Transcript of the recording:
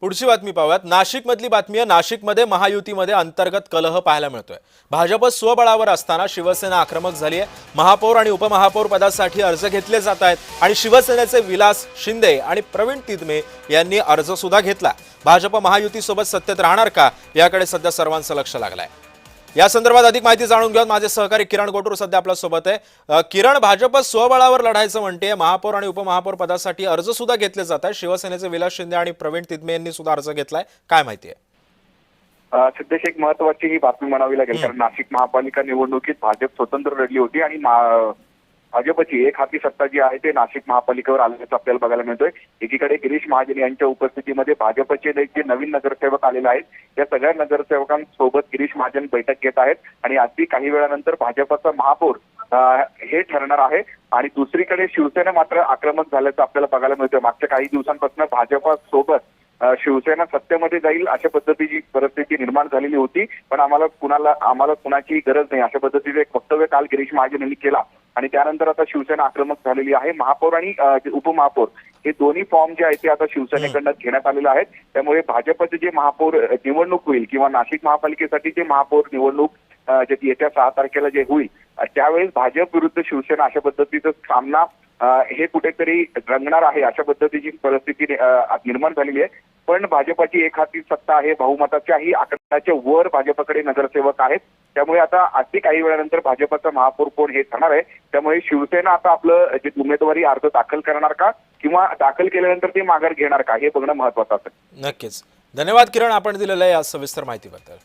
पुढची बातमी पाहूयात। नाशिकमधली बातमी आहे। नाशिकमध्ये महायुतीमध्ये अंतर्गत कलह पाहायला मिळतोय। भाजप स्वबळावर असताना शिवसेना आक्रमक झाली आहे। महापौर आणि उपमहापौर पदासाठी अर्ज घेतले जात आहेत आणि शिवसेनेचे विलास शिंदे आणि प्रवीण तिदमे यांनी अर्ज सुद्धा घेतला। भाजप महायुतीसोबत सत्तेत राहणार का याकडे सध्या सर्वांचं लक्ष लागलंय। या संदर्भात अधिक माहिती जाणून घेऊन माझे सहकारी किरण गोटूर सध्या आपल्या सोबत आहे। किरण, भाजप स्वबळावर लढायचं म्हणते, महापौर आणि उपमहापौर पदासाठी अर्ज सुद्धा घेतले जात आहेत। शिवसेनेचे विलास शिंदे आणि प्रवीण तिदमे यांनी सुद्धा अर्ज घेतलाय, काय माहिती आहे? सध्याची एक महत्वाची ही बातमी म्हणावी लागेल, कारण नाशिक महापालिका निवडणुकीत भाजप स्वतंत्र लढली होती आणि भाजपची एक हाती सत्ता जी आहे ते नाशिक महापालिकेवर आल्याचं आपल्याला बघायला मिळतोय। एकीकडे गिरीश महाजन यांच्या उपस्थितीमध्ये भाजपचे जे नवीन नगरसेवक आलेले आहेत त्या सगळ्या नगरसेवकांसोबत गिरीश महाजन बैठक घेत आहेत आणि अगदी काही वेळानंतर भाजपचा महापौर हे ठरणार आहे। आणि दुसरीकडे शिवसेना मात्र आक्रमक झाल्याचं आपल्याला बघायला मिळतोय। मागच्या काही दिवसांपासून भाजपसोबत शिवसेना सत्तेमध्ये जाईल अशा पद्धतीची परिस्थिती निर्माण झालेली होती, पण आम्हाला कुणाची गरज नाही अशा पद्धतीचे एक वक्तव्य काल गिरीश महाजन यांनी केला आणि त्यानंतर आता शिवसेना आक्रमक झालेली आहे। महापौर आणि उपमहापौर हे दोन्ही फॉर्म जे आहेत ते आता शिवसेनेकडनं घेण्यात आलेले आहेत। त्यामुळे भाजपचे जे महापौर निवडणूक होईल किंवा नाशिक महापालिकेसाठी जे महापौर निवडणूक जे येत्या 6 तारखेला जे होईल त्यावेळेस भाजप विरुद्ध शिवसेना अशा पद्धतीचा सामना हे कुठेतरी रंगणार आहे अशा पद्धतीची परिस्थिती निर्माण झालेली आहे। पण भाजपची एक हाती सत्ता आहे, बहुमताच्याही आकड्याच्या वर भाजपकडे नगरसेवक आहेत। त्यामुळे आता अगदी काही वेळानंतर भाजपचा महापौर कोण हे ठरणार आहे। त्यामुळे शिवसेना आता आपलं जे उमेदवारी अर्ज दाखल करणार का किंवा दाखल केल्यानंतर ते माघार घेणार का हे बघणं महत्वाचं असेल। नक्कीच। धन्यवाद किरण, आपण दिलेल्या या सविस्तर माहितीबद्दल।